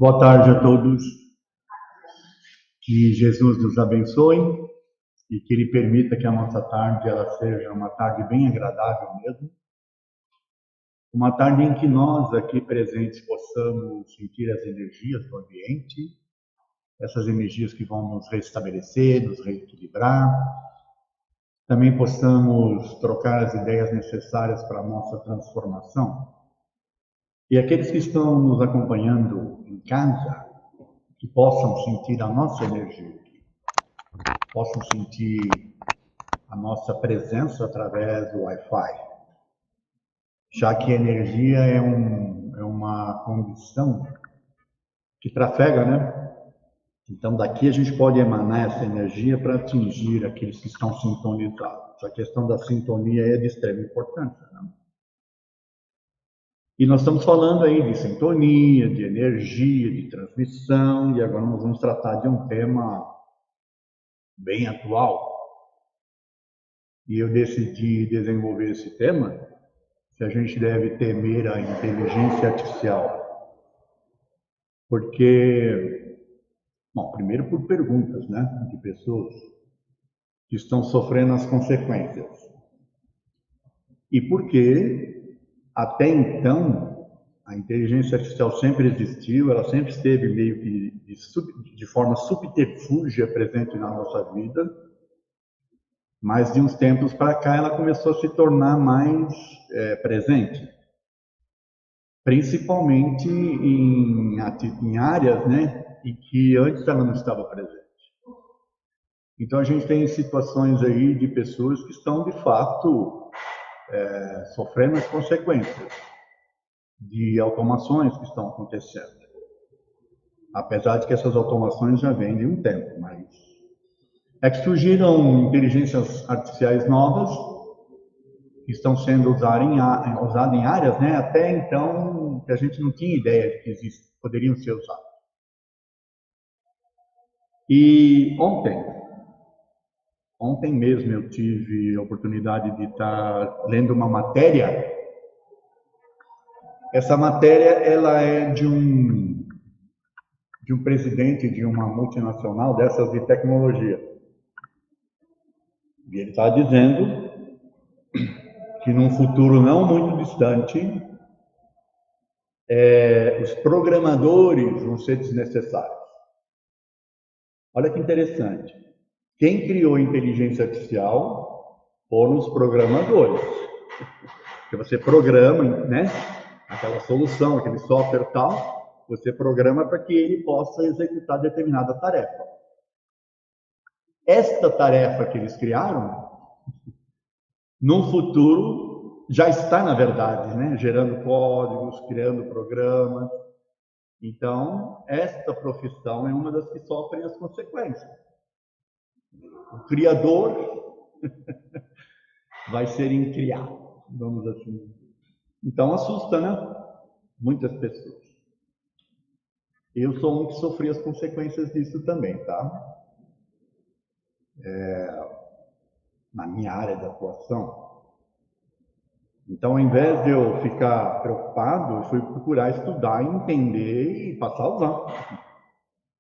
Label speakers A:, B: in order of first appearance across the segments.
A: Boa tarde a todos. Que Jesus nos abençoe e que Ele permita que a nossa tarde ela seja uma tarde bem agradável mesmo. Uma tarde em que nós aqui presentes possamos sentir as energias do ambiente, essas energias que vão nos restabelecer, nos reequilibrar. Também possamos trocar as ideias necessárias para a nossa transformação. E aqueles que estão nos acompanhando em casa, que possam sentir a nossa energia, possam sentir a nossa presença através do Wi-Fi, já que a energia é uma condição que trafega, né? Então, daqui a gente pode emanar essa energia para atingir aqueles que estão sintonizados. A questão da sintonia é de extrema importância, né? E nós estamos falando aí de sintonia, de energia, de transmissão, e agora nós vamos tratar de um tema bem atual. E eu decidi desenvolver esse tema, se a gente deve temer a inteligência artificial. Porque, bom, primeiro por perguntas, né, de pessoas que estão sofrendo as consequências. E porque, até então, a inteligência artificial sempre existiu, ela sempre esteve meio que de forma subterfúgia presente na nossa vida, mas de uns tempos para cá ela começou a se tornar mais presente, principalmente em áreas, né, em que antes ela não estava presente. Então a gente tem situações aí de pessoas que estão de fato sofrendo as consequências de automações que estão acontecendo. Apesar de que essas automações já vêm de um tempo, mas é que surgiram inteligências artificiais novas que estão sendo usadas em áreas, né, até então que a gente não tinha ideia de que poderiam ser usadas. E ontem mesmo eu tive a oportunidade de estar lendo uma matéria. Essa matéria ela é de um presidente de uma multinacional dessas de tecnologia. E ele está dizendo que num futuro não muito distante, os programadores vão ser desnecessários. Olha que interessante. Quem criou a inteligência artificial foram os programadores. Porque você programa, né, aquela solução, aquele software tal, você programa para que ele possa executar determinada tarefa. Esta tarefa que eles criaram, no futuro, já está, na verdade, né, gerando códigos, criando programas. Então, esta profissão é uma das que sofrem as consequências. O criador vai ser incriado, vamos assim. Então, assusta, né? Muitas pessoas. Eu sou um que sofri as consequências disso também, tá? Na minha área de atuação. Então, ao invés de eu ficar preocupado, eu fui procurar estudar, entender e passar a usar.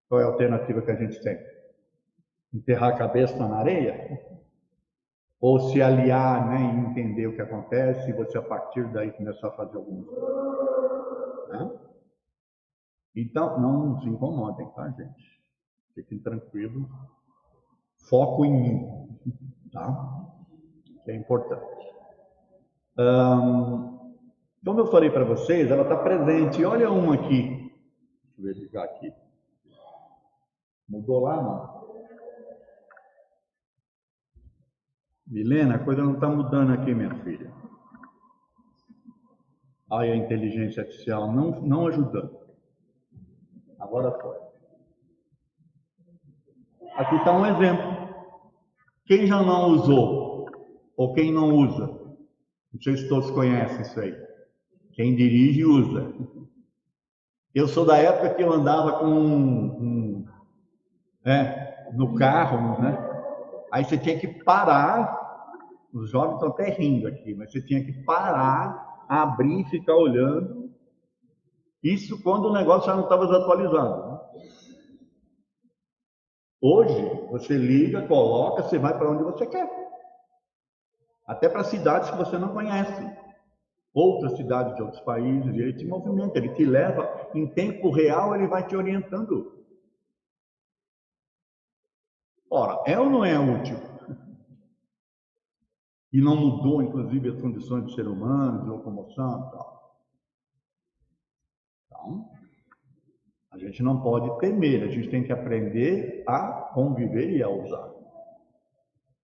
A: Qual é a alternativa que a gente tem? Enterrar a cabeça na areia? Ou se aliar, né, e entender o que acontece, e você a partir daí começar a fazer alguma coisa, né? Então, não se incomodem, tá, gente? Fiquem tranquilos. Foco em mim, tá? Que é importante. Como eu falei para vocês, ela está presente. Olha uma aqui. Deixa eu verificar aqui. Mudou lá, não? Milena, a coisa não está mudando aqui, minha filha. Aí a inteligência artificial não ajudando. Agora foi. Aqui está um exemplo. Quem já não usou, ou quem não usa, não sei se todos conhecem isso aí. Quem dirige, usa. Eu sou da época que eu andava no carro, né? Aí você tinha que parar, os jovens estão até rindo aqui, mas você tinha que parar, abrir e ficar olhando Isso quando o negócio já não estava atualizado, né? Hoje, você liga, coloca, você vai para onde você quer. Até para cidades que você não conhece. Outras cidades de outros países, e ele te movimenta, ele te leva, em tempo real ele vai te orientando. Ora, é ou não é útil? E não mudou, inclusive, as condições do ser humano, de locomoção e tal. Então, a gente não pode temer, a gente tem que aprender a conviver e a usar.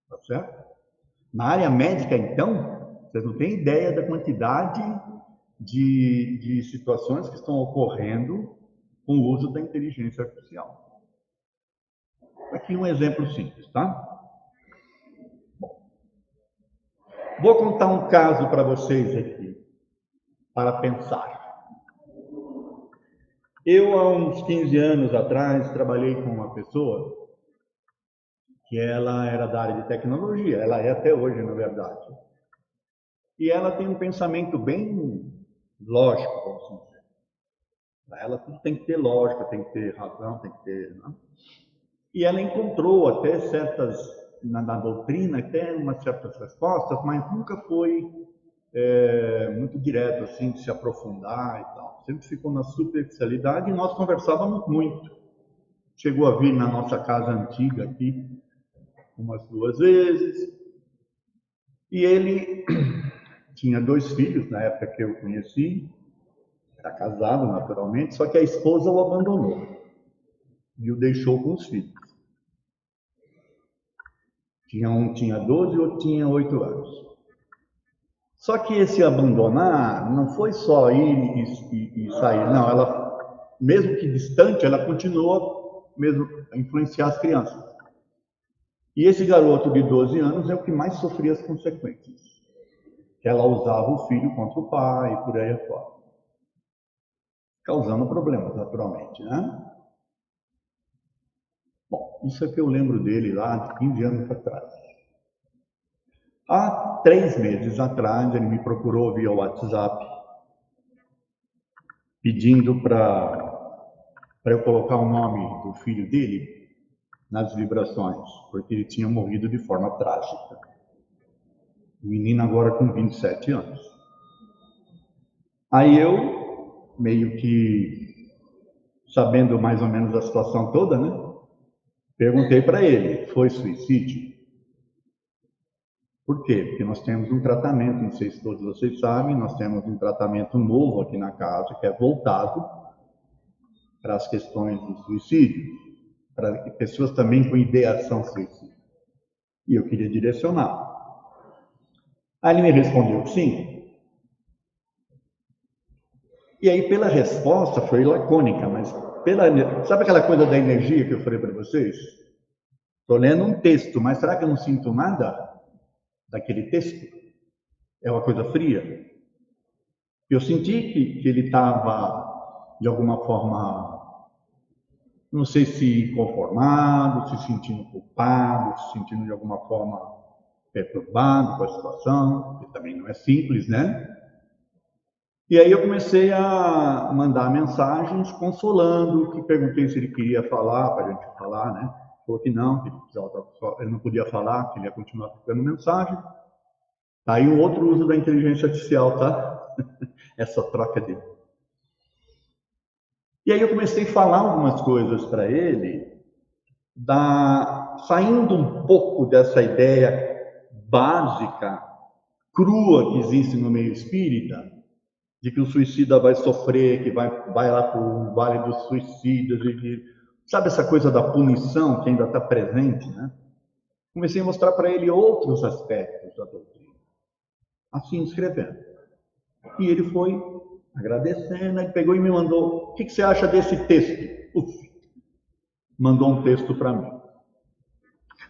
A: Tá certo? Na área médica, então, vocês não têm ideia da quantidade de situações que estão ocorrendo com o uso da inteligência artificial. Aqui um exemplo simples, tá? Vou contar um caso para vocês aqui, para pensar. Eu, há uns 15 anos atrás, trabalhei com uma pessoa que ela era da área de tecnologia, ela é até hoje, na verdade. E ela tem um pensamento bem lógico, vamos dizer. Para ela tudo tem que ter lógica, tem que ter razão, tem que ter... Né? E ela encontrou até certas, na doutrina, até umas certas respostas, mas nunca foi muito direto, assim, de se aprofundar e tal. Sempre ficou na superficialidade e nós conversávamos muito. Chegou a vir na nossa casa antiga aqui umas 2 vezes. E ele tinha 2 filhos na época que eu conheci. Era casado, naturalmente, só que a esposa o abandonou e o deixou com os filhos. Um tinha 12 e outro tinha 8 anos. Só que esse abandonar não foi só ir e sair, não. Ela, mesmo que distante, ela continuou mesmo a influenciar as crianças. E esse garoto de 12 anos é o que mais sofria as consequências. Que ela usava o filho contra o pai e por aí afora. Causando problemas, naturalmente, né? Bom, isso é que eu lembro dele lá de 15 anos atrás. Há 3 meses atrás, ele me procurou via WhatsApp, pedindo para eu colocar o nome do filho dele nas vibrações, porque ele tinha morrido de forma trágica. O menino agora com 27 anos. Aí eu, meio que sabendo mais ou menos a situação toda, né? Perguntei para ele, foi suicídio? Por quê? Porque nós temos um tratamento, não sei se todos vocês sabem, nós temos um tratamento novo aqui na casa, que é voltado para as questões do suicídio, para pessoas também com ideação suicida. E eu queria direcionar. Aí ele me respondeu que sim. E aí, pela resposta, foi lacônica, mas sabe aquela coisa da energia que eu falei para vocês? Estou lendo um texto, mas será que eu não sinto nada daquele texto? É uma coisa fria? Eu senti que ele estava, de alguma forma, não sei se inconformado, se sentindo culpado, se sentindo de alguma forma perturbado com a situação, que também não é simples, né? E aí eu comecei a mandar mensagens consolando, que perguntei se ele queria falar, para a gente falar, né? Falou que não, que ele não podia falar, que ele ia continuar trocando mensagem. Tá aí um outro uso da inteligência artificial, tá? Essa troca dele. E aí eu comecei a falar algumas coisas para ele, saindo um pouco dessa ideia básica, crua que existe no meio espírita, de que o suicida vai sofrer, que vai lá para o vale dos suicidas, sabe essa coisa da punição que ainda está presente, né? Comecei a mostrar para ele outros aspectos da doutrina, assim escrevendo. E ele foi agradecendo, ele pegou e me mandou: o que você acha desse texto? Uf, mandou um texto para mim.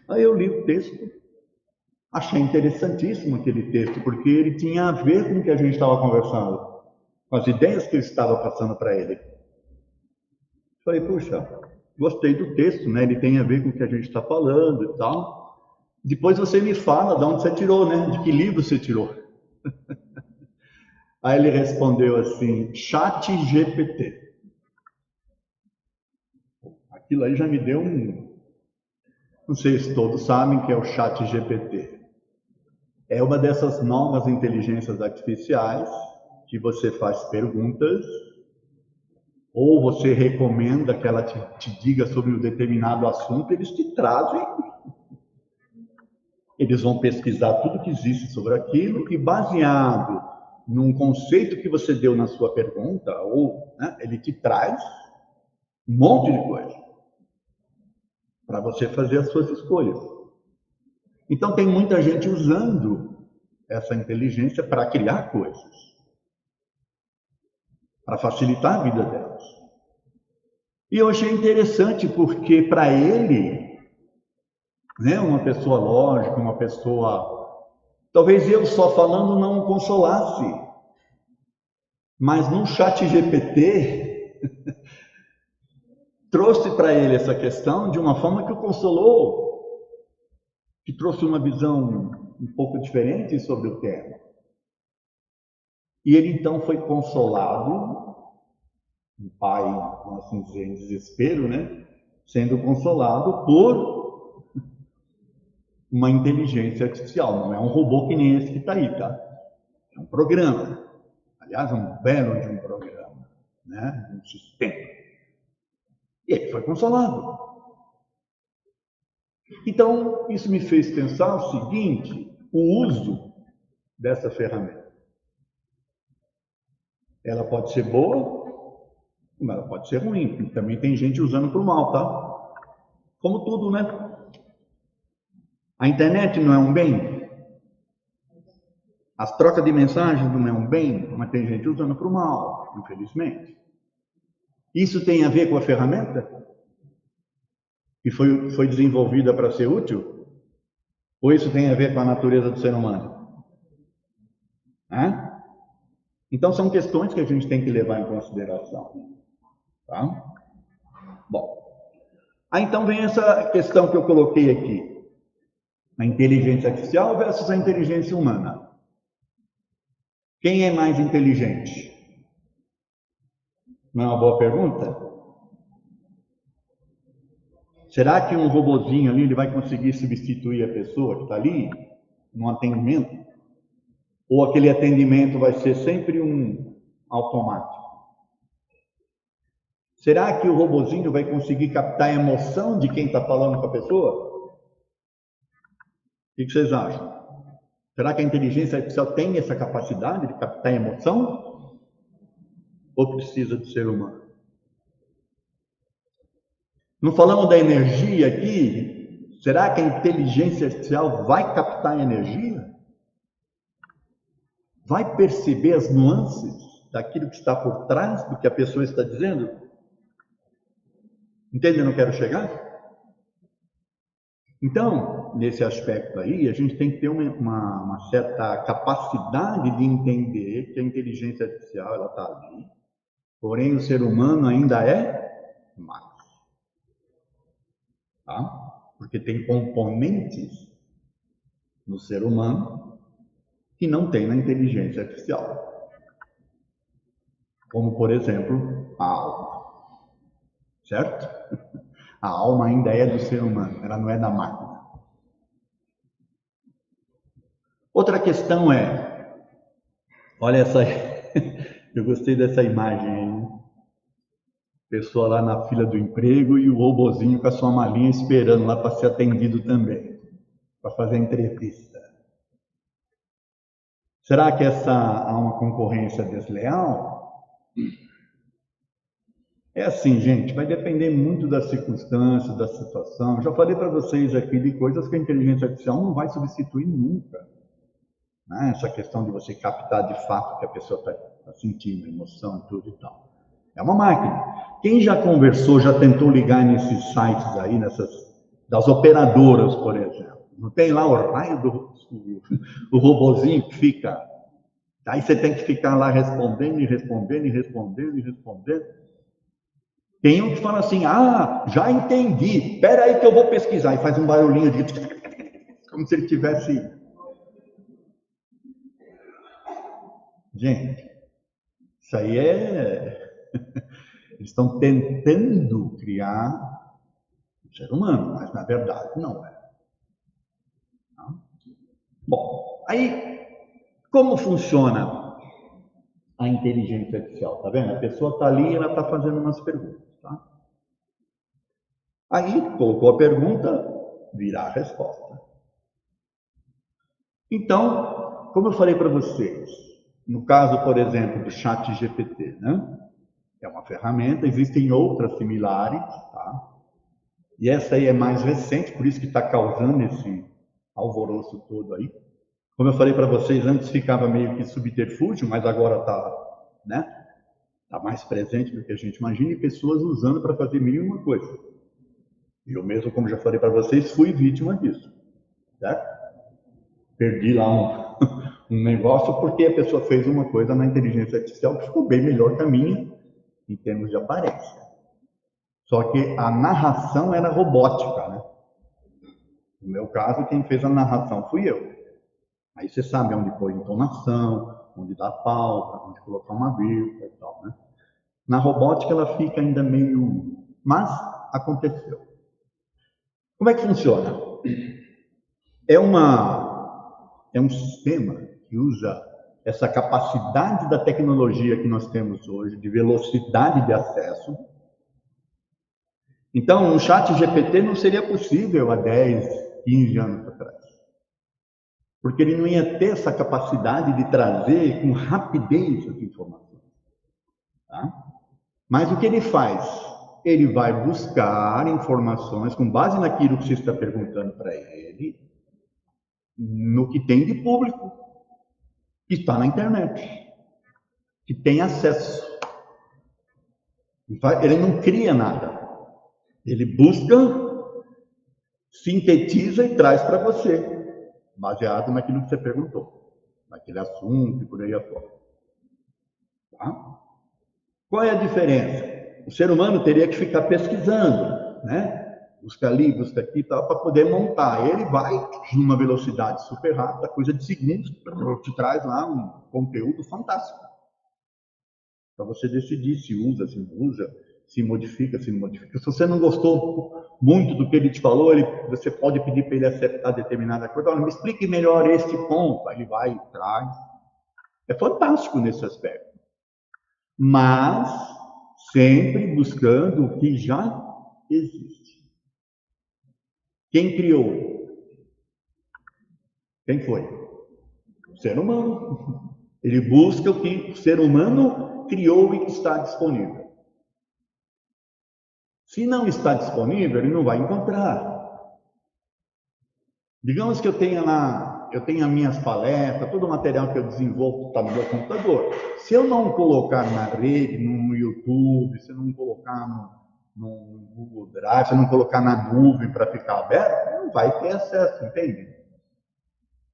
A: Aí eu li o texto, achei interessantíssimo aquele texto, porque ele tinha a ver com o que a gente estava conversando, com as ideias que eu estava passando para ele. Falei, puxa, gostei do texto, né? Ele tem a ver com o que a gente está falando e tal. Depois você me fala de onde você tirou, né? De que livro você tirou. Aí ele respondeu assim, Chat GPT. Aquilo aí já me deu um... Não sei se todos sabem que é o Chat GPT. É uma dessas novas inteligências artificiais que você faz perguntas ou você recomenda que ela te diga sobre um determinado assunto, eles te trazem. Eles vão pesquisar tudo que existe sobre aquilo e, baseado num conceito que você deu na sua pergunta, ou né, ele te traz um monte de coisa para você fazer as suas escolhas. Então, tem muita gente usando essa inteligência para criar coisas, para facilitar a vida delas. E eu achei interessante porque, para ele, né, uma pessoa lógica, uma pessoa... Talvez eu só falando não o consolasse, mas no Chat GPT trouxe para ele essa questão de uma forma que o consolou, que trouxe uma visão um pouco diferente sobre o tema. E ele então foi consolado, um pai, vamos assim dizer, em desespero, né? Sendo consolado por uma inteligência artificial. Não é um robô que nem esse que está aí, tá? É um programa. Aliás, um belo de um programa, né? Um sistema. E ele foi consolado. Então, isso me fez pensar o seguinte, o uso dessa ferramenta. Ela pode ser boa, mas ela pode ser ruim. Também tem gente usando para o mal, tá? Como tudo, né? A internet não é um bem? As trocas de mensagens não é um bem? Mas tem gente usando para o mal, infelizmente. Isso tem a ver com a ferramenta? Que foi desenvolvida para ser útil? Ou isso tem a ver com a natureza do ser humano? Hã? Então, são questões que a gente tem que levar em consideração. Tá? Bom, aí então vem essa questão que eu coloquei aqui. A inteligência artificial versus a inteligência humana. Quem é mais inteligente? Não é uma boa pergunta? Será que um robozinho ali ele vai conseguir substituir a pessoa que está ali no atendimento? Ou aquele atendimento vai ser sempre um automático? Será que o robozinho vai conseguir captar a emoção de quem está falando com a pessoa? O que vocês acham? Será que a inteligência artificial tem essa capacidade de captar a emoção? Ou precisa do ser humano? Não falamos da energia aqui? Será que a inteligência artificial vai captar a energia? Vai perceber as nuances daquilo que está por trás do que a pessoa está dizendo? Entende? Eu não quero chegar? Então, nesse aspecto aí, a gente tem que ter uma certa capacidade de entender que a inteligência artificial ela está ali, porém o ser humano ainda é mais. Tá? Porque tem componentes no ser humano que não tem na inteligência artificial. Como, por exemplo, a alma. Certo? A alma ainda é do ser humano, ela não é da máquina. Outra questão é, olha essa, eu gostei dessa imagem aí. Pessoa lá na fila do emprego e o robozinho com a sua malinha esperando lá para ser atendido também, para fazer a entrevista. Será que há uma concorrência desleal? É assim, gente, vai depender muito das circunstâncias, da situação. Já falei para vocês aqui de coisas que a inteligência artificial não vai substituir nunca. Né? Essa questão de você captar de fato o que a pessoa está sentindo, emoção, tudo e tal. É uma máquina. Quem já conversou, já tentou ligar nesses sites aí, das operadoras, por exemplo. Não tem lá o raio o robozinho que fica. Aí você tem que ficar lá respondendo e respondendo e respondendo e respondendo. Tem um que fala assim, já entendi, espera aí que eu vou pesquisar. E faz um barulhinho de... como se ele tivesse... Gente, Isso aí é... Eles estão tentando criar um ser humano, mas na verdade não é. Bom, aí como funciona a inteligência artificial? Tá vendo? A pessoa está ali e ela está fazendo umas perguntas. Tá? Aí colocou a pergunta, virá a resposta. Então, como eu falei para vocês, no caso, por exemplo, do chat GPT, né? É uma ferramenta, existem outras similares, tá? E essa aí é mais recente, por isso que está causando esse alvoroço todo aí. Como eu falei para vocês, antes ficava meio que subterfúgio, mas agora está, né? Tá mais presente do que a gente imagina e pessoas usando para fazer mil e uma coisa. Eu mesmo, como já falei para vocês, fui vítima disso, certo? Perdi lá um negócio porque a pessoa fez uma coisa na inteligência artificial que ficou bem melhor que a minha em termos de aparência. Só que a narração era robótica, né? No meu caso, quem fez a narração fui eu. Aí você sabe onde pôr entonação, onde dar pausa, onde colocar uma vírgula e tal, né? Na robótica ela fica ainda meio... Mas aconteceu. Como é que funciona? É um sistema que usa essa capacidade da tecnologia que nós temos hoje, de velocidade de acesso. Então, um chat GPT não seria possível há 10, 15 anos atrás. Porque ele não ia ter essa capacidade de trazer com rapidez as informações. Tá? Mas o que ele faz? Ele vai buscar informações com base naquilo que você está perguntando para ele, no que tem de público, que está na internet, que tem acesso. Ele não cria nada. Ele busca, sintetiza e traz para você, baseado naquilo que você perguntou, naquele assunto e por aí afora. Tá? Qual é a diferença? O ser humano teria que ficar pesquisando, né? Busca ali, busca aqui, tal, para poder montar. Ele vai numa velocidade super rápida, coisa de segundos, te traz lá um conteúdo fantástico. Para você decidir se usa, se não usa, se modifica, se não modifica. Se você não gostou muito do que ele te falou, você pode pedir para ele acertar determinada coisa. Olha, me explique melhor este ponto. Aí ele vai e traz. É fantástico nesse aspecto. Mas sempre buscando o que já existe. Quem criou? Quem foi? O ser humano. Ele busca o que o ser humano criou e que está disponível. Se não está disponível, ele não vai encontrar. Digamos que eu tenha minhas palestras, todo o material que eu desenvolvo está no meu computador. Se eu não colocar na rede, no YouTube, se eu não colocar no Google Drive, se eu não colocar na nuvem para ficar aberto, ele não vai ter acesso, entende?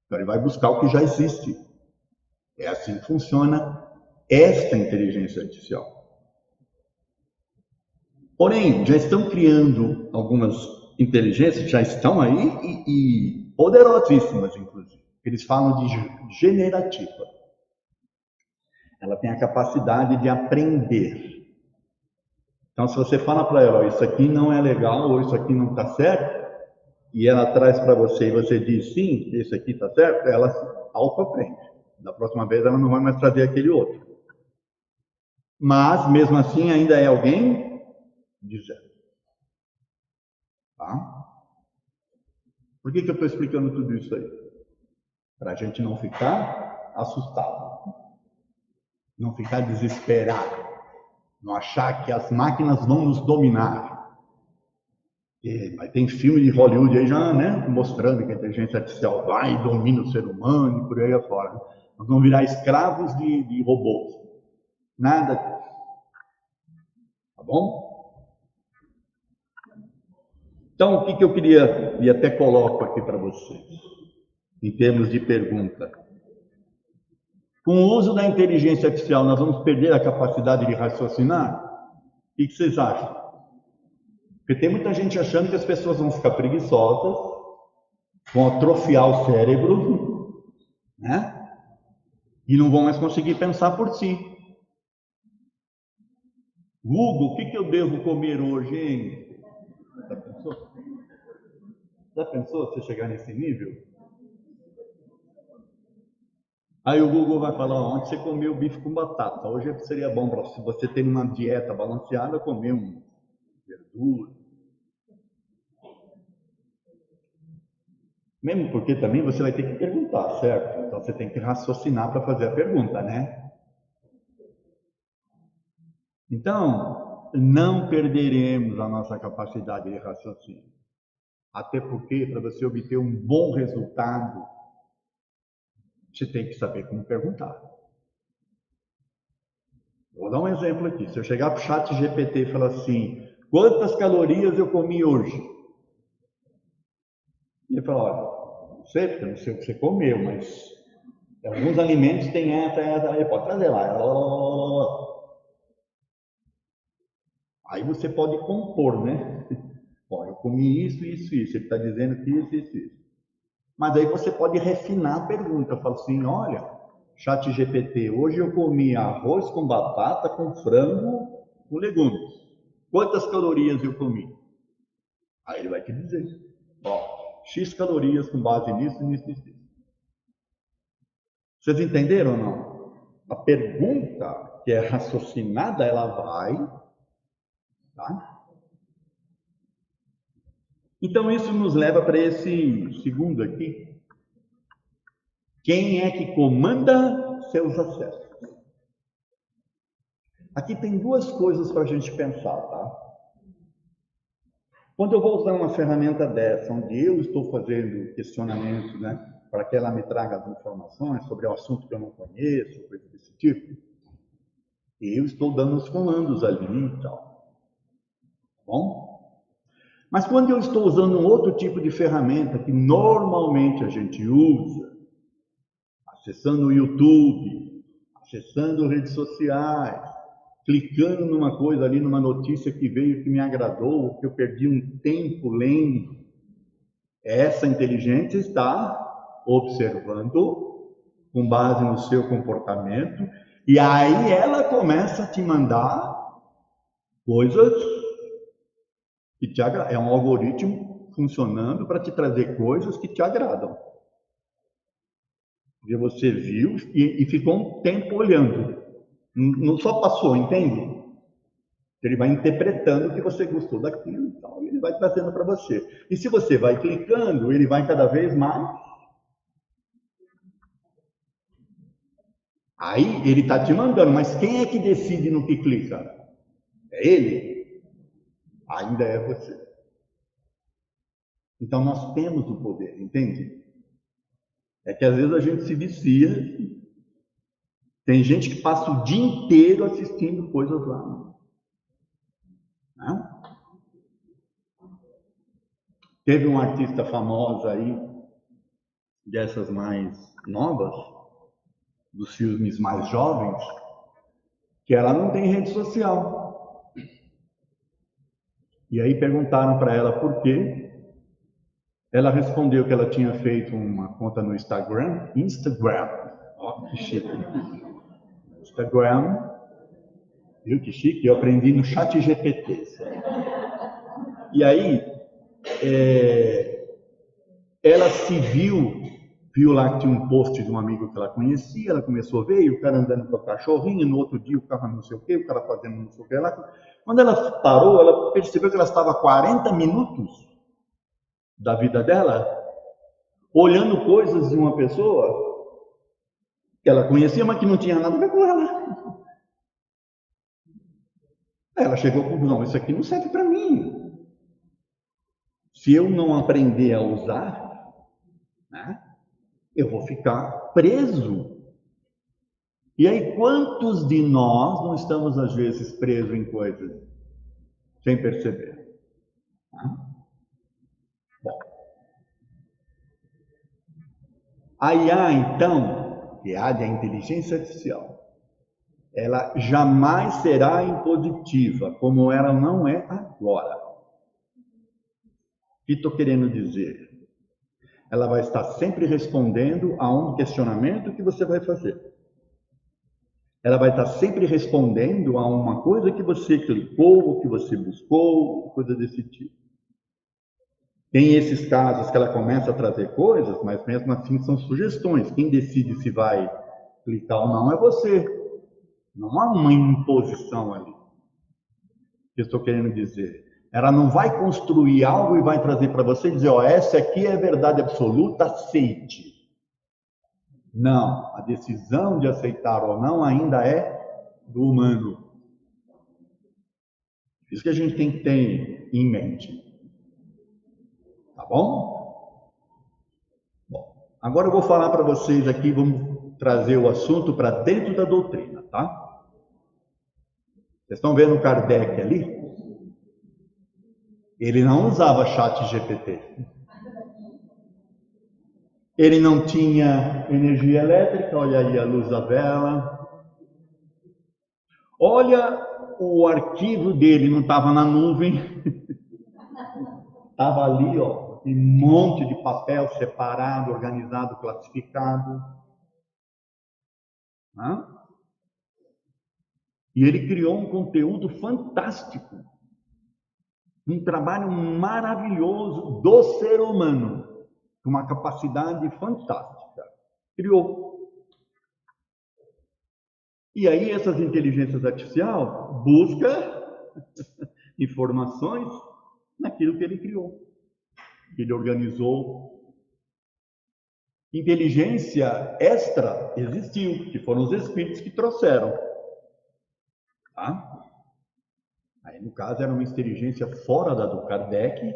A: Então ele vai buscar o que já existe. É assim que funciona esta inteligência artificial. Porém, já estão criando algumas inteligências, já estão aí e poderosíssimas, inclusive. Eles falam de generativa. Ela tem a capacidade de aprender. Então, se você fala para ela, isso aqui não é legal, ou isso aqui não está certo, e ela traz para você e você diz sim, isso aqui está certo, ela auto-aprende. Da próxima vez ela não vai mais trazer aquele outro. Mas, mesmo assim, ainda é alguém dizendo. Tá? Por que eu estou explicando tudo isso aí? Para a gente não ficar assustado, não ficar desesperado, não achar que as máquinas vão nos dominar. Mas tem filme de Hollywood aí já, né, mostrando que a inteligência artificial vai e domina o ser humano e por aí afora. Nós vamos virar escravos de robôs. Nada disso. Tá bom? Então, o que eu queria, e até coloco aqui para vocês, em termos de pergunta. Com o uso da inteligência artificial, nós vamos perder a capacidade de raciocinar? O que vocês acham? Porque tem muita gente achando que as pessoas vão ficar preguiçosas, vão atrofiar o cérebro, né? E não vão mais conseguir pensar por si. Google, o que eu devo comer hoje, hein? Já pensou? Já pensou você chegar nesse nível? Aí o Google vai falar, ontem você comeu bife com batata. Hoje seria bom para você ter uma dieta balanceada, comer um verdura. Mesmo porque também você vai ter que perguntar, certo? Então você tem que raciocinar para fazer a pergunta, né? Então, não perderemos a nossa capacidade de raciocínio. Até porque, para você obter um bom resultado, você tem que saber como perguntar. Vou dar um exemplo aqui. Se eu chegar para o chat GPT e falar assim, quantas calorias eu comi hoje? E ele fala, olha, não sei, porque eu não sei o que você comeu, mas alguns alimentos têm essa, aí pode trazer lá. Aí você pode compor, né? Ó, eu comi isso, isso, isso. Ele está dizendo que isso. Mas aí você pode refinar a pergunta. Fala assim, olha, chat GPT, hoje eu comi arroz com batata, com frango, com legumes. Quantas calorias eu comi? Aí ele vai te dizer, ó, X calorias com base nisso. Vocês entenderam ou não? A pergunta que é raciocinada, ela vai, tá? Então isso nos leva para esse segundo aqui. Quem é que comanda seus acessos? Aqui tem duas coisas para a gente pensar, tá? Quando eu vou usar uma ferramenta dessa, onde eu estou fazendo questionamentos, né, para que ela me traga as informações sobre o assunto que eu não conheço, coisa desse tipo, eu estou dando os comandos ali e tal, tá bom? Mas quando eu estou usando um outro tipo de ferramenta que normalmente a gente usa, acessando o YouTube, acessando redes sociais, clicando numa coisa ali, numa notícia que veio que me agradou, que eu perdi um tempo lendo, essa inteligência está observando com base no seu comportamento e aí ela começa a te mandar coisas que te agradam. É um algoritmo funcionando para te trazer coisas que te agradam. Porque você viu e ficou um tempo olhando. Não só passou, entende? Ele vai interpretando que você gostou daquilo e tal, e ele vai trazendo para você. E se você vai clicando, ele vai cada vez mais. Aí ele está te mandando, mas quem é que decide no que clica? É ele? Ainda é você. Então nós temos o poder, entende? É que às vezes a gente se vicia. Tem gente que passa o dia inteiro assistindo coisas lá. Né? Teve uma artista famosa aí, dessas mais novas, dos filmes mais jovens, que ela não tem rede social. E aí perguntaram para ela por quê. Ela respondeu que ela tinha feito uma conta no Instagram. Ó, que chique. Instagram. Viu que chique? Eu aprendi no chat GPT. E aí, ela se viu lá que tinha um post de um amigo que ela conhecia, ela começou a ver, e o cara andando com a cachorrinha, no outro dia o carro não sei o quê, o cara fazendo não sei o que lá. Quando ela parou, ela percebeu que ela estava 40 minutos da vida dela olhando coisas de uma pessoa que ela conhecia, mas que não tinha nada a ver com ela. Aí ela chegou à conclusão, isso aqui não serve para mim. Se eu não aprender a usar, né, eu vou ficar preso. E aí, quantos de nós não estamos, às vezes, presos em coisas sem perceber? Né? Bom, a IA, então, que é a inteligência artificial, ela jamais será impositiva, como ela não é agora. O que estou querendo dizer? Ela vai estar sempre respondendo a um questionamento que você vai fazer. ela vai estar sempre respondendo a uma coisa que você clicou, ou que você buscou, coisa desse tipo. Tem esses casos que ela começa a trazer coisas, mas mesmo assim são sugestões. Quem decide se vai clicar ou não é você. Não há uma imposição ali. O que eu estou querendo dizer? Ela não vai construir algo e vai trazer para você e dizer, ó, essa aqui é a verdade absoluta, aceite. Não, a decisão de aceitar ou não ainda é do humano. Isso que a gente tem que ter em mente. Tá bom? Bom, agora eu vou falar para vocês aqui, vamos trazer o assunto para dentro da doutrina, tá? Vocês estão vendo o Kardec ali? Ele não usava chat GPT. Ele não tinha energia elétrica, olha aí a luz da vela. Olha, o arquivo dele não estava na nuvem. Estava ali, ó, um monte de papel separado, organizado, classificado. Né? E ele criou um conteúdo fantástico. Um trabalho maravilhoso do ser humano. Com uma capacidade fantástica. Criou. E aí essas inteligências artificiais buscam informações naquilo que ele criou. Que ele organizou. Inteligência extra existiu, que foram os espíritos que trouxeram. Tá? Aí, no caso, era uma inteligência fora da do Kardec.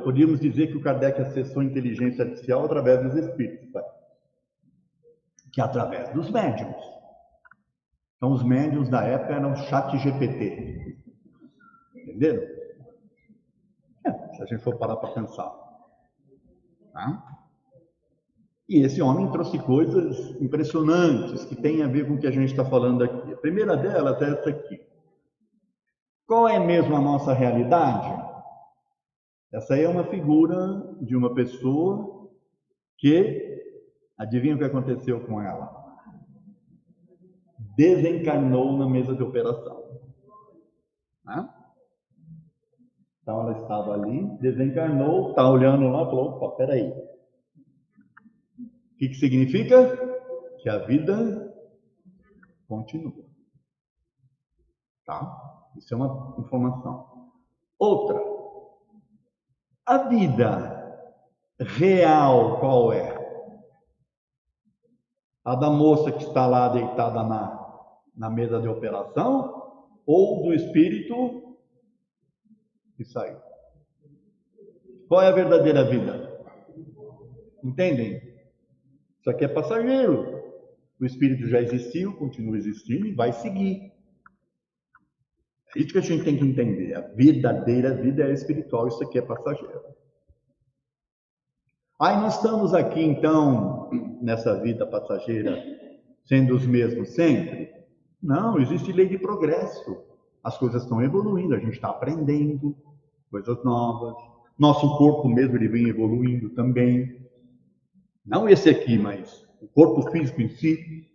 A: Podíamos dizer que o Kardec acessou a inteligência artificial através dos espíritos, tá? Que é através dos médiums. Então, os médiums da época eram o chat GPT. Entenderam? Se a gente for parar para pensar. Tá? E esse homem trouxe coisas impressionantes que têm a ver com o que a gente está falando aqui. A primeira delas é essa aqui. Qual é mesmo a nossa realidade? Essa aí é uma figura de uma pessoa que, adivinha o que aconteceu com ela? Desencarnou na mesa de operação. Né? Então ela estava ali, desencarnou, está olhando lá e falou, opa, peraí. O que significa? Que a vida continua. Tá? Isso é uma informação. Outra. A vida real qual é? A da moça que está lá deitada na mesa de operação ou do espírito que saiu? Qual é a verdadeira vida? Entendem? Isso aqui é passageiro. O espírito já existiu, continua existindo e vai seguir. É isso que a gente tem que entender. A verdadeira vida é espiritual, isso aqui é passageiro. Aí nós estamos aqui, então, nessa vida passageira, sendo os mesmos sempre? Não, existe lei de progresso. As coisas estão evoluindo, a gente está aprendendo coisas novas. Nosso corpo mesmo, ele vem evoluindo também. Não esse aqui, mas o corpo físico em si,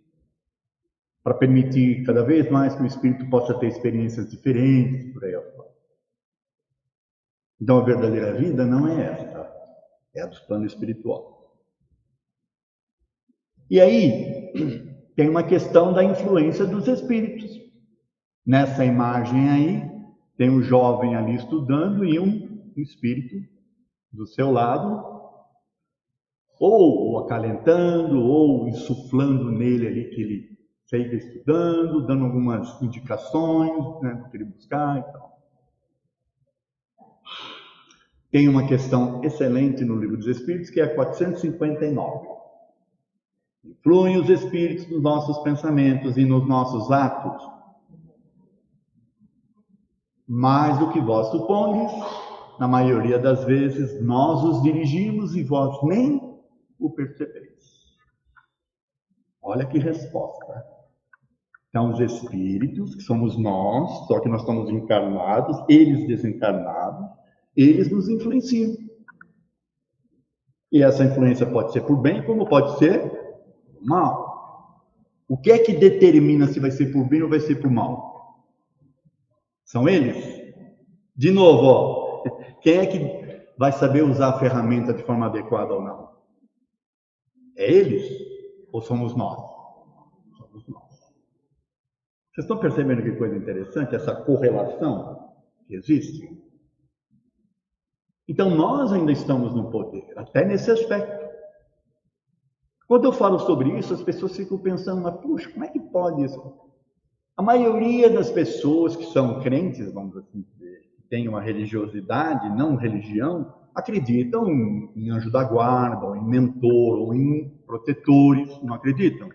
A: para permitir cada vez mais que o espírito possa ter experiências diferentes, por aí afora. Então, a verdadeira vida não é esta, é a do plano espiritual. E aí, tem uma questão da influência dos espíritos. Nessa imagem aí, tem um jovem ali estudando e um espírito do seu lado, ou acalentando, ou insuflando nele ali que ele segue estudando, dando algumas indicações, né, para ele buscar e tal. Tem uma questão excelente no Livro dos Espíritos, que é a 459. Influem os espíritos nos nossos pensamentos e nos nossos atos, mais do que vós supondes, na maioria das vezes nós os dirigimos e vós nem o percebeis. Olha que resposta. Então, os espíritos, que somos nós, só que nós estamos encarnados, eles desencarnados, eles nos influenciam. E essa influência pode ser por bem, como pode ser por mal. O que é que determina se vai ser por bem ou vai ser por mal? São eles? De novo, ó, quem é que vai saber usar a ferramenta de forma adequada ou não? É eles ou somos nós? Somos nós. Vocês estão percebendo que coisa interessante, essa correlação que existe? Então, nós ainda estamos no poder, até nesse aspecto. Quando eu falo sobre isso, as pessoas ficam pensando, mas puxa, como é que pode isso? A maioria das pessoas que são crentes, vamos assim dizer, que têm uma religiosidade, não religião, acreditam em anjo da guarda, ou em mentor, ou em protetores, não acreditam?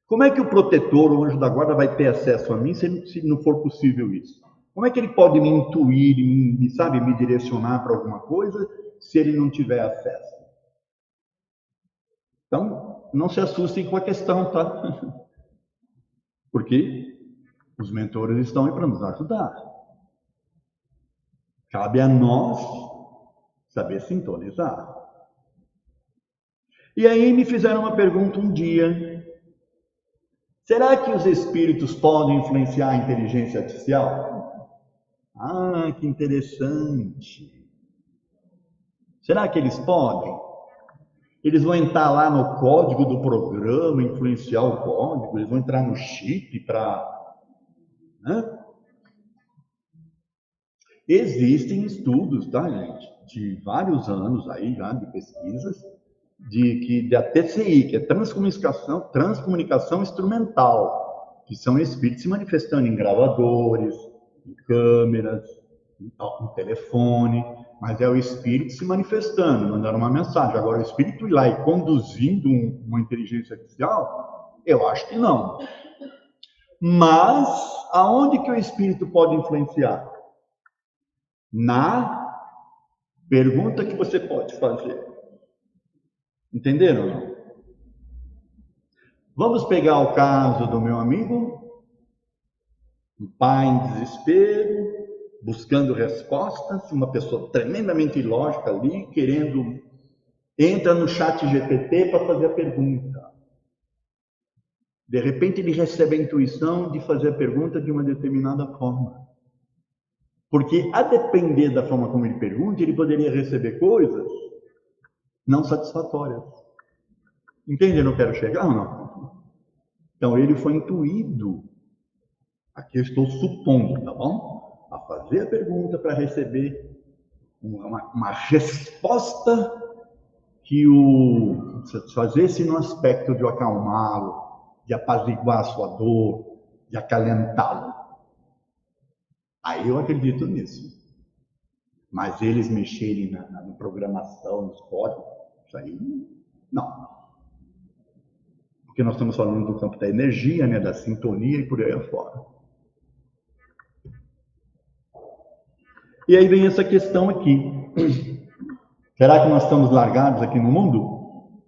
A: Como é que o protetor, o anjo da guarda, vai ter acesso a mim se não for possível isso? Como é que ele pode me intuir, me direcionar para alguma coisa, se ele não tiver acesso? Então, não se assustem com a questão, tá? Porque os mentores estão aí para nos ajudar. Cabe a nós saber sintonizar. E aí me fizeram uma pergunta um dia. Será que os espíritos podem influenciar a inteligência artificial? Ah, que interessante. Será que eles podem? Eles vão entrar lá no código do programa, influenciar o código, eles vão entrar no chip para... Existem estudos, tá, gente, de vários anos aí já de pesquisas, da TCI, que é transcomunicação instrumental, que são espíritos se manifestando em gravadores, em câmeras, em telefone, mas é o espírito se manifestando, mandando uma mensagem. Agora, o espírito ir lá e conduzindo uma inteligência artificial, eu acho que não. Mas, aonde que o espírito pode influenciar? Na pergunta que você pode fazer. Entenderam? Não? Vamos pegar o caso do meu amigo, um pai em desespero, buscando respostas, uma pessoa tremendamente ilógica ali, entra no chat GPT para fazer a pergunta. De repente ele recebe a intuição de fazer a pergunta de uma determinada forma. Porque, a depender da forma como ele pergunta, ele poderia receber coisas não satisfatórias. Entende? Eu não quero chegar ou não? Então, ele foi intuído. Aqui eu estou supondo, tá bom? A fazer a pergunta para receber uma resposta que o satisfazesse no aspecto de o acalmá-lo, de apaziguar a sua dor, de acalentá-lo. Aí eu acredito nisso. Mas eles mexerem na programação, nos códigos, isso aí, não. Porque nós estamos falando do campo da energia, né, da sintonia e por aí afora. E aí vem essa questão aqui. Será que nós estamos largados aqui no mundo?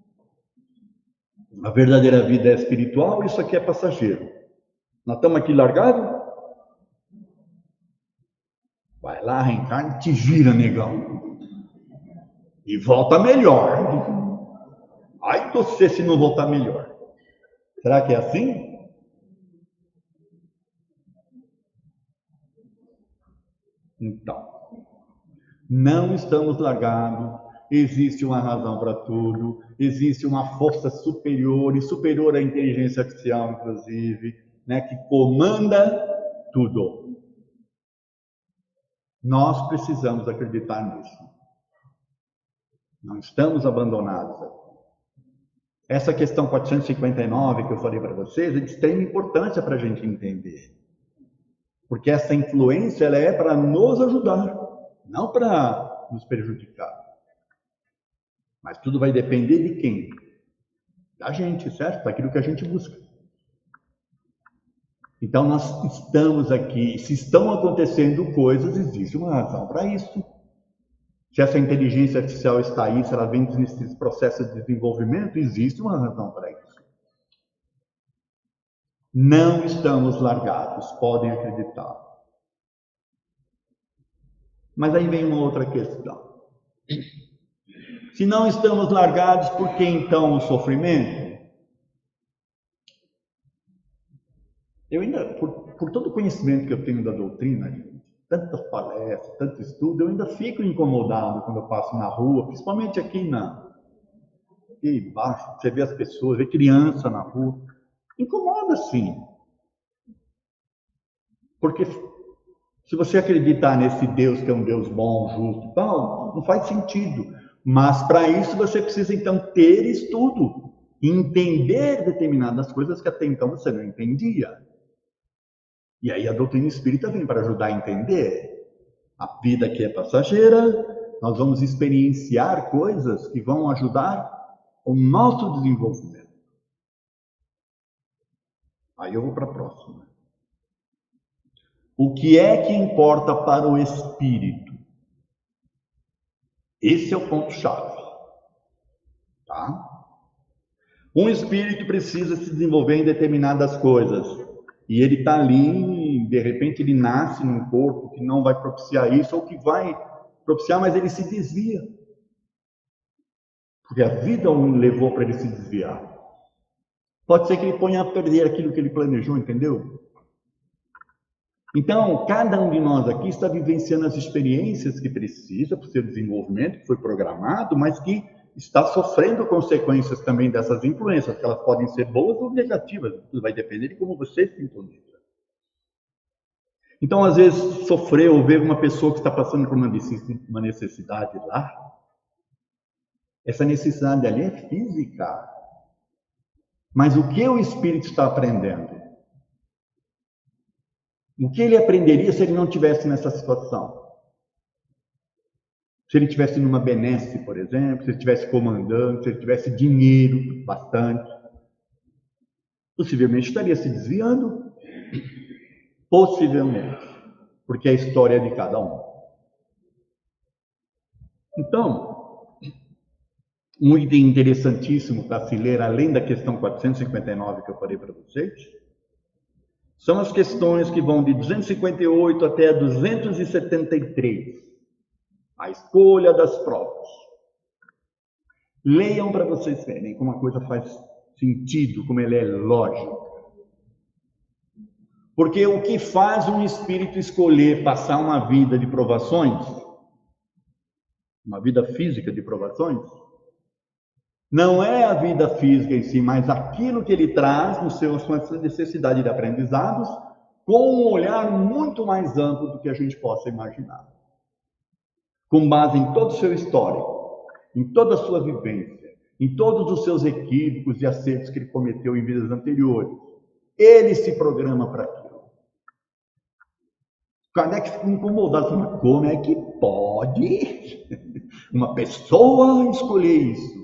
A: A verdadeira vida é espiritual, isso aqui é passageiro. Nós estamos aqui largados? Vai lá, reencarna, te gira, negão. E volta melhor. Ai, você se não voltar melhor. Será que é assim? Então, não estamos largados. Existe uma razão para tudo. Existe uma força superior, e superior à inteligência artificial, inclusive, né, que comanda tudo. Nós precisamos acreditar nisso. Não estamos abandonados. Essa questão 459 que eu falei para vocês é de extrema importância para a gente entender. Porque essa influência ela é para nos ajudar, não para nos prejudicar. Mas tudo vai depender de quem? Da gente, certo? Daquilo que a gente busca. Então, nós estamos aqui. Se estão acontecendo coisas, existe uma razão para isso. Se essa inteligência artificial está aí, se ela vem nesse processo de desenvolvimento, existe uma razão para isso. Não estamos largados, podem acreditar. Mas aí vem uma outra questão. Se não estamos largados, por que então o sofrimento? por todo o conhecimento que eu tenho da doutrina, tantas palestras, tanto estudo, eu ainda fico incomodado quando eu passo na rua, principalmente aqui embaixo, você vê as pessoas, vê criança na rua. Incomoda, sim. Porque se você acreditar nesse Deus que é um Deus bom, justo e tal, não faz sentido. Mas para isso você precisa então ter estudo, entender determinadas coisas que até então você não entendia. E aí a doutrina espírita vem para ajudar a entender. A vida aqui é passageira, nós vamos experienciar coisas que vão ajudar o nosso desenvolvimento. Aí eu vou para a próxima. O que é que importa para o espírito? Esse é o ponto-chave. Tá? Um espírito precisa se desenvolver em determinadas coisas. E ele está ali, de repente ele nasce num corpo que não vai propiciar isso, ou que vai propiciar, mas ele se desvia. Porque a vida o levou para ele se desviar. Pode ser que ele ponha a perder aquilo que ele planejou, entendeu? Então, cada um de nós aqui está vivenciando as experiências que precisa para o seu desenvolvimento, que foi programado, mas que está sofrendo consequências também dessas influências, que elas podem ser boas ou negativas, tudo vai depender de como você se sintoniza. Então, às vezes, sofrer ou ver uma pessoa que está passando por uma necessidade lá, essa necessidade ali é física. Mas o que o espírito está aprendendo? O que ele aprenderia se ele não tivesse nessa situação? Se ele tivesse numa benesse, por exemplo, se ele tivesse comandando, se ele tivesse dinheiro bastante, possivelmente estaria se desviando. Possivelmente, porque é a história de cada um. Então, um item interessantíssimo para se ler, além da questão 459 que eu falei para vocês, são as questões que vão de 258 até 273. A escolha das provas. Leiam para vocês verem como a coisa faz sentido, como ela é lógica. Porque o que faz um espírito escolher passar uma vida de provações, uma vida física de provações, não é a vida física em si, mas aquilo que ele traz no seu, sua necessidade de aprendizados, com um olhar muito mais amplo do que a gente possa imaginar. Com base em todo o seu histórico, em toda a sua vivência, em todos os seus equívocos e acertos que ele cometeu em vidas anteriores. Ele se programa para aquilo. Kardec ficou incomodado, mas como é que pode uma pessoa escolher isso?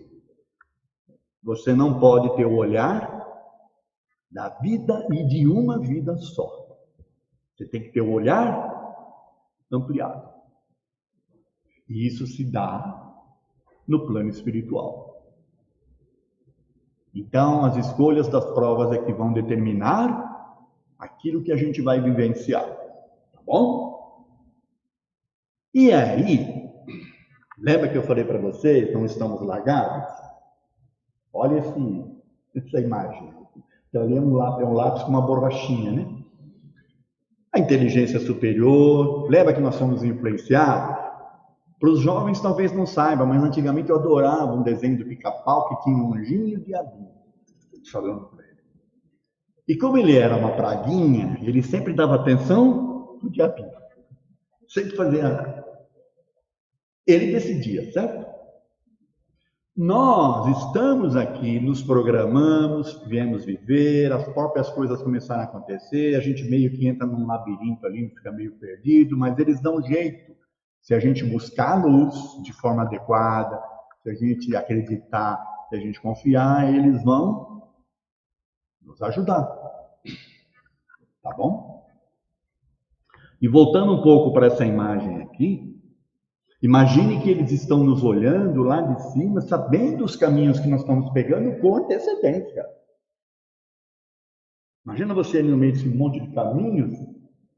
A: Você não pode ter o olhar da vida e de uma vida só. Você tem que ter o olhar ampliado. E isso se dá no plano espiritual. Então, as escolhas das provas é que vão determinar aquilo que a gente vai vivenciar. Tá bom? E aí, lembra que eu falei para vocês, não estamos largados? Olha essa imagem. Então, ali é um lápis com uma borrachinha, né? A inteligência superior, lembra que nós somos influenciados? Para os jovens talvez não saibam, mas antigamente eu adorava um desenho do Pica-Pau que tinha um anjinho e o diabinho falando para ele. E como ele era uma praguinha, ele sempre dava atenção pro diabinho. Sempre fazia. Ele decidia, certo? Nós estamos aqui, nos programamos, viemos viver, as próprias coisas começaram a acontecer, a gente meio que entra num labirinto ali, fica meio perdido, mas eles dão jeito. Se a gente buscar a luz de forma adequada, se a gente acreditar, se a gente confiar, eles vão nos ajudar. Tá bom? E voltando um pouco para essa imagem aqui, imagine que eles estão nos olhando lá de cima, sabendo os caminhos que nós estamos pegando com antecedência. Imagina você ali no meio desse monte de caminhos,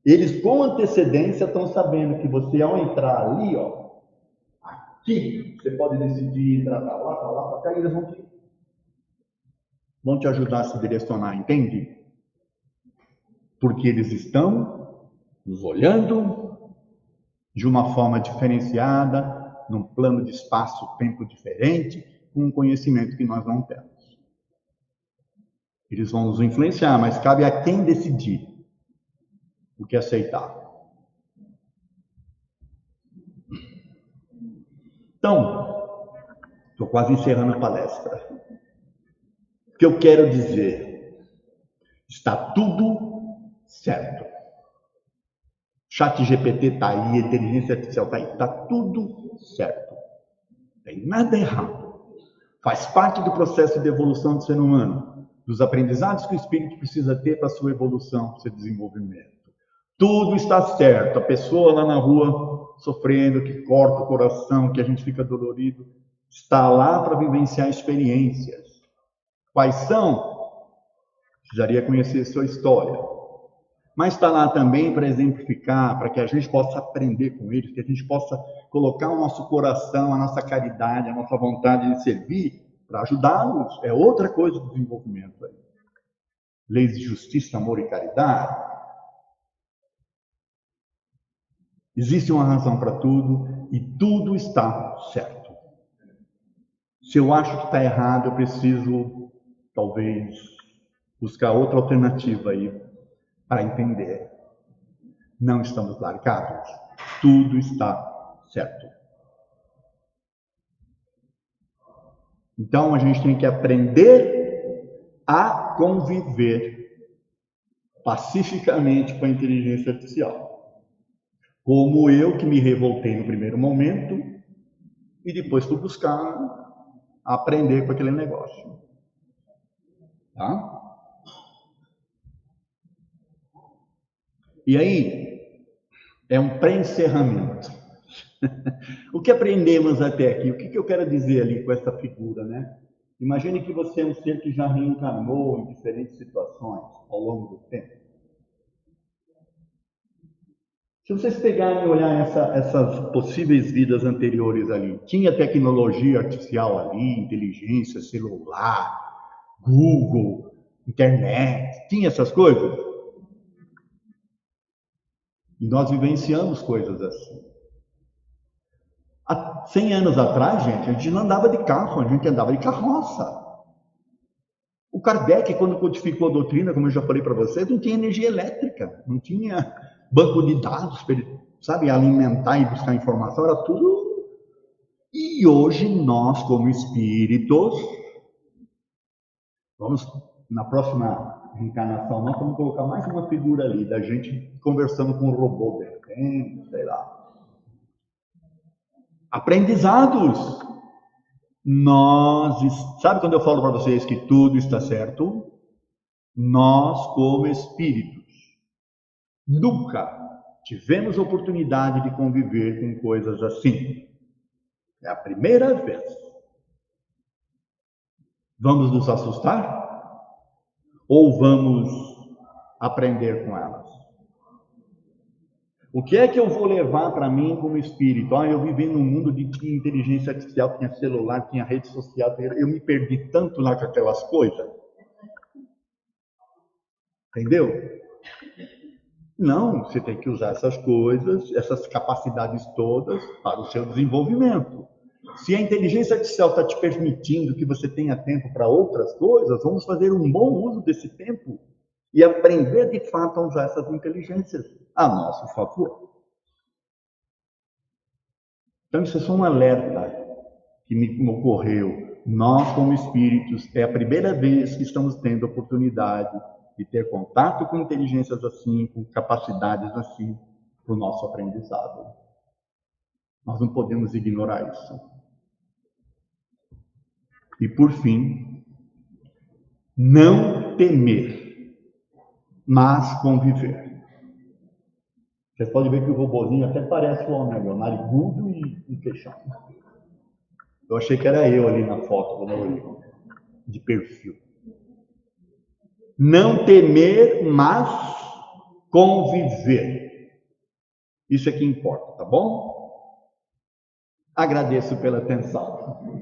A: eles com antecedência estão sabendo que você ao entrar ali, ó, aqui, você pode decidir entrar para lá, para cá, e eles vão te ajudar a se direcionar, entende? porque eles estão nos olhando de uma forma diferenciada, num plano de espaço-tempo diferente, com um conhecimento que nós não temos. Eles vão nos influenciar, mas cabe a quem decidir o que aceitar. Então, estou quase encerrando a palestra. O que eu quero dizer? Está tudo certo. ChatGPT está aí, inteligência artificial está aí, está tudo certo. Não tem nada errado. Faz parte do processo de evolução do ser humano, dos aprendizados que o espírito precisa ter para a sua evolução, para o seu desenvolvimento. Tudo está certo. A pessoa lá na rua sofrendo, que corta o coração, que a gente fica dolorido, está lá para vivenciar experiências. Quais são? Precisaria conhecer sua história. Mas está lá também para exemplificar, para que a gente possa aprender com eles, que a gente possa colocar o nosso coração, a nossa caridade, a nossa vontade de servir, para ajudá-los. É outra coisa do desenvolvimento aí. Leis de justiça, amor e caridade. Existe uma razão para tudo e tudo está certo. Se eu acho que está errado, eu preciso, talvez, buscar outra alternativa aí para entender. Não estamos largados. Tudo está certo. Então, a gente tem que aprender a conviver pacificamente com a inteligência artificial. Como eu que me revoltei no primeiro momento e depois fui buscar aprender com aquele negócio. Tá? E aí, é um pré-encerramento. O que aprendemos até aqui? O que eu quero dizer ali com essa figura, né? Imagine que você é um ser que já reencarnou em diferentes situações ao longo do tempo. Se vocês pegarem e olhar essas possíveis vidas anteriores ali, tinha tecnologia artificial ali, inteligência, celular, Google, internet, tinha essas coisas? E nós vivenciamos coisas assim. Há 100 anos atrás, gente, a gente não andava de carro, a gente andava de carroça. O Kardec, quando codificou a doutrina, como eu já falei para vocês, não tinha energia elétrica, não tinha banco de dados para ele, sabe, alimentar e buscar informação, era tudo. E hoje nós, como espíritos, vamos, na próxima reencarnação, nós vamos colocar mais uma figura ali, da gente conversando com um robô, de repente, sei lá. Aprendizados. Sabe quando eu falo para vocês que tudo está certo? Nós, como espíritos, nunca tivemos oportunidade de conviver com coisas assim. É a primeira vez. Vamos nos assustar? Ou vamos aprender com elas? O que é que eu vou levar para mim como espírito? Eu vivi num mundo de inteligência artificial, tinha celular, tinha rede social, eu me perdi tanto lá com aquelas coisas. Entendeu? Não, você tem que usar essas coisas, essas capacidades todas para o seu desenvolvimento. Se a inteligência artificial está te permitindo que você tenha tempo para outras coisas, vamos fazer um bom uso desse tempo e aprender de fato a usar essas inteligências a nosso favor. Então, isso é só um alerta que me ocorreu. Nós, como espíritos, é a primeira vez que estamos tendo a oportunidade de ter contato com inteligências assim, com capacidades assim, para o nosso aprendizado. Nós não podemos ignorar isso. E, por fim, não temer, mas conviver. Vocês podem ver que o robozinho até parece o homem agora, narigudo e queixão. Eu achei que era eu ali na foto, quando eu olhei, de perfil. Não temer, mas conviver. Isso é que importa, tá bom? Agradeço pela atenção.